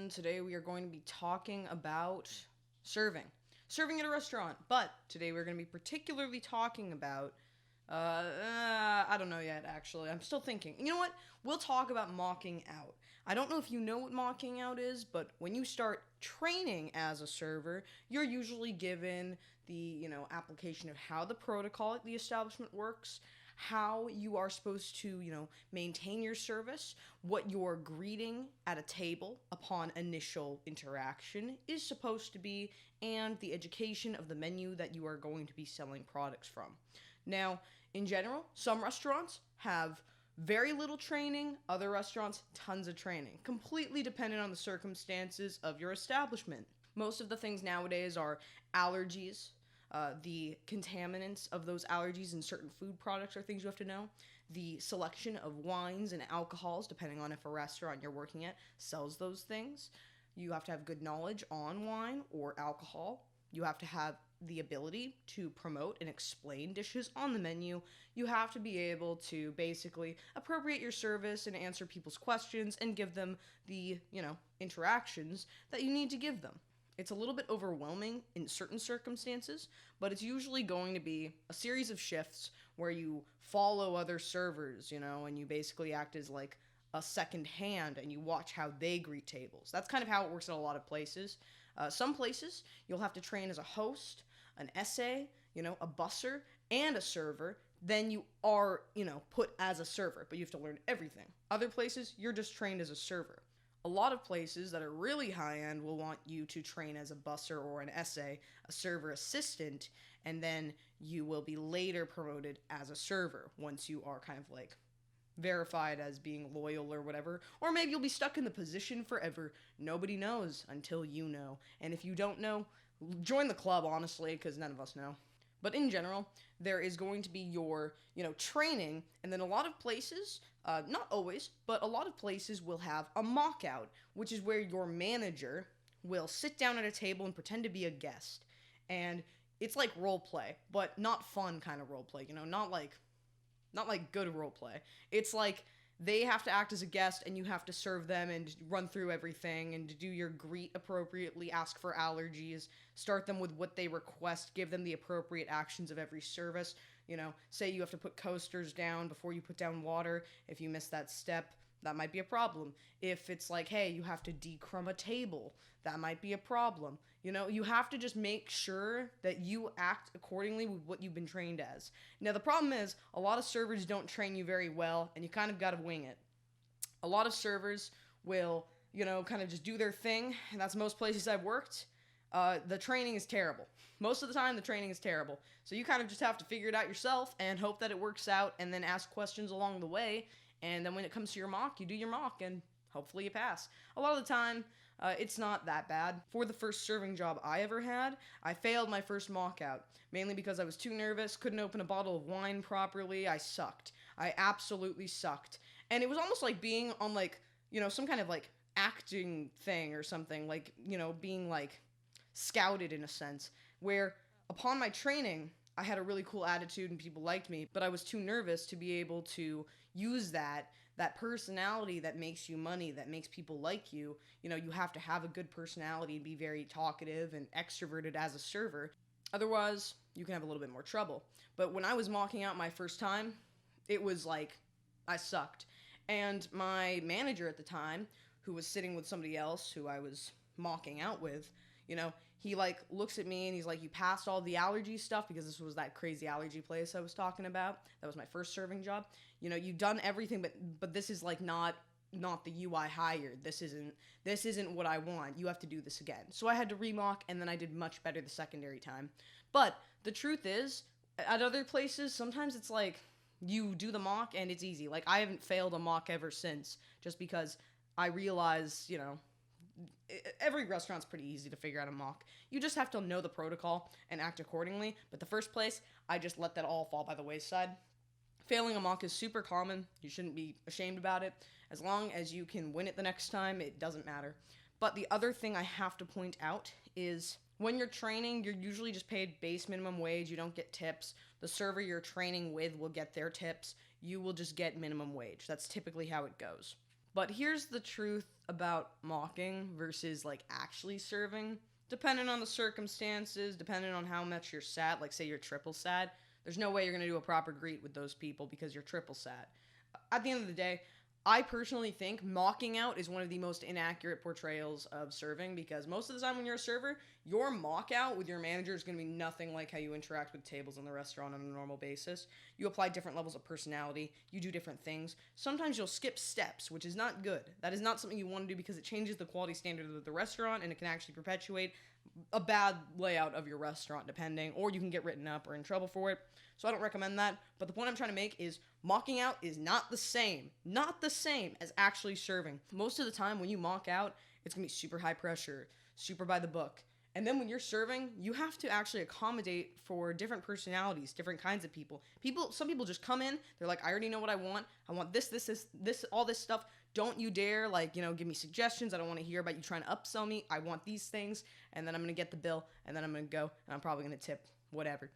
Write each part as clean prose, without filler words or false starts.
everyone. Today we are going to be talking about serving. Serving at a restaurant. But today we're going to be particularly talking about. I don't know yet, actually. I'm still thinking. You know what? We'll talk about mocking out. I don't know if you know what mocking out is, but when you start training as a server, you're usually given the, application of how the protocol at the establishment works, how you are supposed to, maintain your service, what your greeting at a table upon initial interaction is supposed to be, and the education of the menu that you are going to be selling products from. Now, in general, some restaurants have very little training, other restaurants, tons of training, completely dependent on the circumstances of your establishment. Most of the things nowadays are allergies, the contaminants of those allergies in certain food products are things you have to know. The selection of wines and alcohols, depending on if a restaurant you're working at sells those things. You have to have good knowledge on wine or alcohol. You have to have the ability to promote and explain dishes on the menu. You have to be able to basically appropriate your service and answer people's questions and give them the, interactions that you need to give them. It's a little bit overwhelming in certain circumstances, but it's usually going to be a series of shifts where you follow other servers, and you basically act as like a second hand and you watch how they greet tables. That's kind of how it works in a lot of places. Some places you'll have to train as a host, an SA, a busser, and a server. Then you are, put as a server, but you have to learn everything. Other places, you're just trained as a server. A lot of places that are really high end will want you to train as a busser or an SA, a server assistant, and then you will be later promoted as a server once you are kind of like verified as being loyal or whatever. Or maybe you'll be stuck in the position forever. Nobody knows until you know. And if you don't know, join the club, honestly, because none of us know. But in general, there is going to be your, training, and then a lot of places, not always, but a lot of places will have a mock out, which is where your manager will sit down at a table and pretend to be a guest. And it's like role play, but not fun kind of role play, not like good role play. It's like they have to act as a guest and you have to serve them and run through everything and do your greet appropriately, ask for allergies, start them with what they request, give them the appropriate actions of every service. Say you have to put coasters down before you put down water. If you miss that step, that might be a problem. If it's like, hey, you have to decrumb a table, that might be a problem. You have to just make sure that you act accordingly with what you've been trained as. Now, the problem is, a lot of servers don't train you very well, and you kind of got to wing it. A lot of servers will, kind of just do their thing, and that's most places I've worked. The training is terrible. Most of the time, the training is terrible. So you kind of just have to figure it out yourself and hope that it works out, and then ask questions along the way. And then when it comes to your mock, you do your mock, and hopefully you pass. A lot of the time, it's not that bad. For the first serving job I ever had, I failed my first mock out, mainly because I was too nervous, couldn't open a bottle of wine properly. I sucked. I absolutely sucked. And it was almost like being on, some kind of, acting thing or something, being, scouted in a sense, where upon my training, I had a really cool attitude and people liked me, but I was too nervous to be able to use that personality that makes you money, that makes people like you. You have to have a good personality and be very talkative and extroverted as a server. Otherwise, you can have a little bit more trouble. But when I was mocking out my first time, it was like I sucked. And my manager at the time, who was sitting with somebody else who I was mocking out with, he looks at me and he's like, you passed all the allergy stuff, because this was that crazy allergy place I was talking about. That was my first serving job. You've done everything, but this is not the you I hired. This isn't what I want. You have to do this again. So I had to remock, and then I did much better the secondary time. But the truth is, at other places, sometimes it's like you do the mock and it's easy. Like, I haven't failed a mock ever since, just because I realize, every restaurant's pretty easy to figure out a mock. You just have to know the protocol and act accordingly. But the first place, I just let that all fall by the wayside. Failing a mock is super common. You shouldn't be ashamed about it. As long as you can win it the next time, it doesn't matter. But the other thing I have to point out is, when you're training, you're usually just paid base minimum wage. You don't get tips. The server you're training with will get their tips. You will just get minimum wage. That's typically how it goes. But here's the truth about mocking versus like actually serving. Depending on the circumstances, depending on how much you're sad, like say you're triple sad, there's no way you're going to do a proper greet with those people because you're triple sad. At the end of the day, I personally think mocking out is one of the most inaccurate portrayals of serving because most of the time when you're a server, your mock out with your manager is going to be nothing like how you interact with tables in the restaurant on a normal basis. You apply different levels of personality, you do different things. Sometimes you'll skip steps, which is not good. That is not something you want to do because it changes the quality standard of the restaurant and it can actually perpetuate a bad layout of your restaurant depending, or you can get written up or in trouble for it. So I don't recommend that. But the point I'm trying to make is mocking out is not the same as actually serving. Most of the time when you mock out, it's going to be super high pressure, super by the book. And then when you're serving, you have to actually accommodate for different personalities, different kinds of people. Some people just come in, they're like, I already know what I want. I want this, all this stuff. Don't you dare, give me suggestions. I don't want to hear about you trying to upsell me. I want these things, and then I'm going to get the bill, and then I'm going to go, and I'm probably going to tip whatever.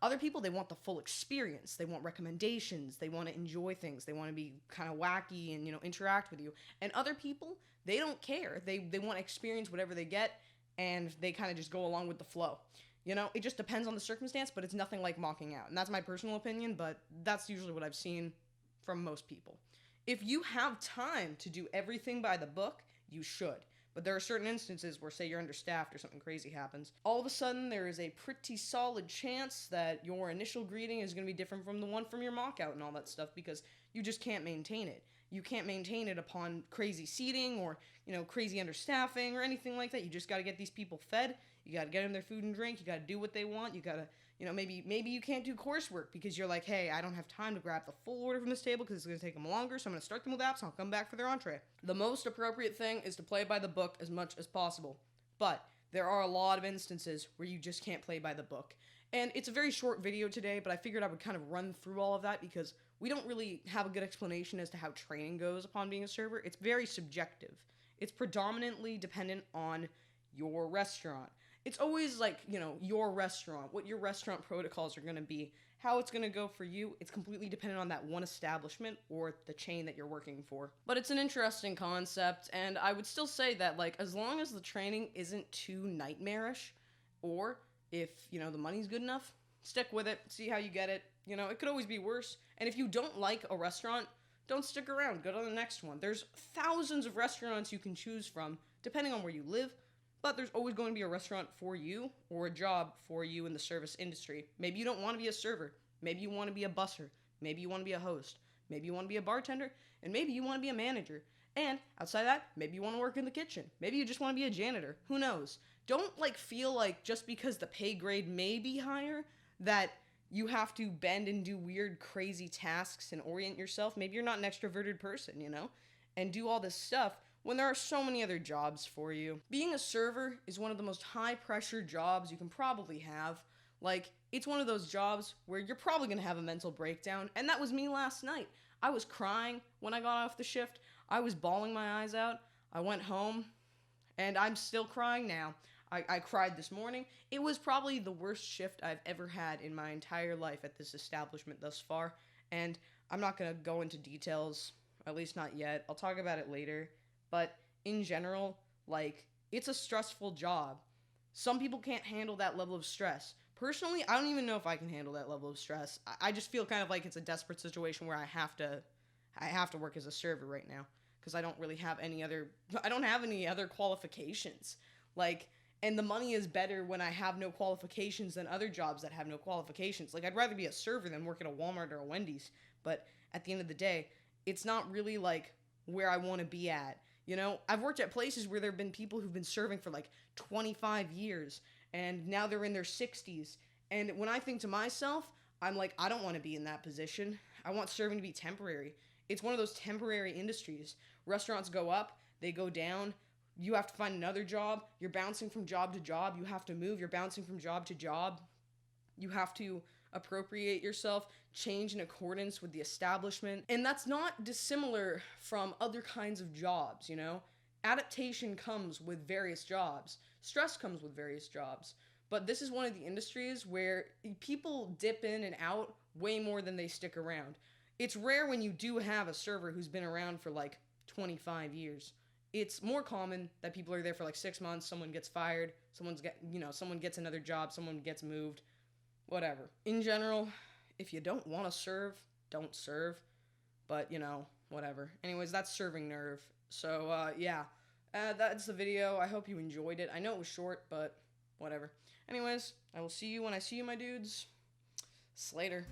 Other people, they want the full experience. They want recommendations. They want to enjoy things. They want to be kind of wacky and, interact with you. And other people, they don't care. They want to experience whatever they get, and they kind of just go along with the flow. It just depends on the circumstance, but it's nothing like mocking out. And that's my personal opinion, but that's usually what I've seen from most people. If you have time to do everything by the book, you should. But there are certain instances where, say, you're understaffed or something crazy happens. All of a sudden, there is a pretty solid chance that your initial greeting is going to be different from the one from your mock-out and all that stuff because you just can't maintain it. You can't maintain it upon crazy seating or, crazy understaffing or anything like that. You just got to get these people fed. You got to get them their food and drink. You got to do what they want. You got to, maybe you can't do coursework because you're like, hey, I don't have time to grab the full order from this table because it's going to take them longer, so I'm going to start them with apps and I'll come back for their entree. The most appropriate thing is to play by the book as much as possible. But there are a lot of instances where you just can't play by the book. And it's a very short video today, but I figured I would kind of run through all of that because we don't really have a good explanation as to how training goes upon being a server. It's very subjective. It's predominantly dependent on your restaurant. It's always your restaurant, what your restaurant protocols are going to be, how it's going to go for you. It's completely dependent on that one establishment or the chain that you're working for. But it's an interesting concept, and I would still say that, as long as the training isn't too nightmarish, or if, the money's good enough, stick with it, see how you get it. It could always be worse. And if you don't like a restaurant, don't stick around. Go to the next one. There's thousands of restaurants you can choose from, depending on where you live. But there's always going to be a restaurant for you or a job for you in the service industry. Maybe you don't want to be a server. Maybe you want to be a busser. Maybe you want to be a host. Maybe you want to be a bartender. And maybe you want to be a manager. And outside that, maybe you want to work in the kitchen. Maybe you just want to be a janitor. Who knows? Don't feel like just because the pay grade may be higher that you have to bend and do weird, crazy tasks and orient yourself. Maybe you're not an extroverted person, and do all this stuff when there are so many other jobs for you. Being a server is one of the most high-pressure jobs you can probably have. It's one of those jobs where you're probably going to have a mental breakdown, and that was me last night. I was crying when I got off the shift. I was bawling my eyes out. I went home, and I'm still crying now. I cried this morning. It was probably the worst shift I've ever had in my entire life at this establishment thus far, and I'm not going to go into details, at least not yet. I'll talk about it later. But in general, it's a stressful job. Some people can't handle that level of stress. Personally, I don't even know if I can handle that level of stress. I just feel kind of like it's a desperate situation where I have to work as a server right now because I don't have any other qualifications. And the money is better when I have no qualifications than other jobs that have no qualifications. I'd rather be a server than work at a Walmart or a Wendy's. But at the end of the day, it's not really where I want to be at. I've worked at places where there have been people who've been serving for 25 years, and now they're in their 60s. And when I think to myself, I'm I don't want to be in that position. I want serving to be temporary. It's one of those temporary industries. Restaurants go up, they go down. You have to find another job. You're bouncing from job to job. You have to move. You're bouncing from job to job. You have to appropriate yourself, change in accordance with the establishment. And that's not dissimilar from other kinds of jobs, Adaptation comes with various jobs. Stress comes with various jobs. But this is one of the industries where people dip in and out way more than they stick around. It's rare when you do have a server who's been around for 25 years. It's more common that people are there for like 6 months, someone gets fired, someone gets another job, someone gets moved, whatever. In general, if you don't want to serve, don't serve. But, whatever. Anyways, that's serving nerve. So, yeah. That's the video. I hope you enjoyed it. I know it was short, but whatever. Anyways, I will see you when I see you, my dudes. Slater.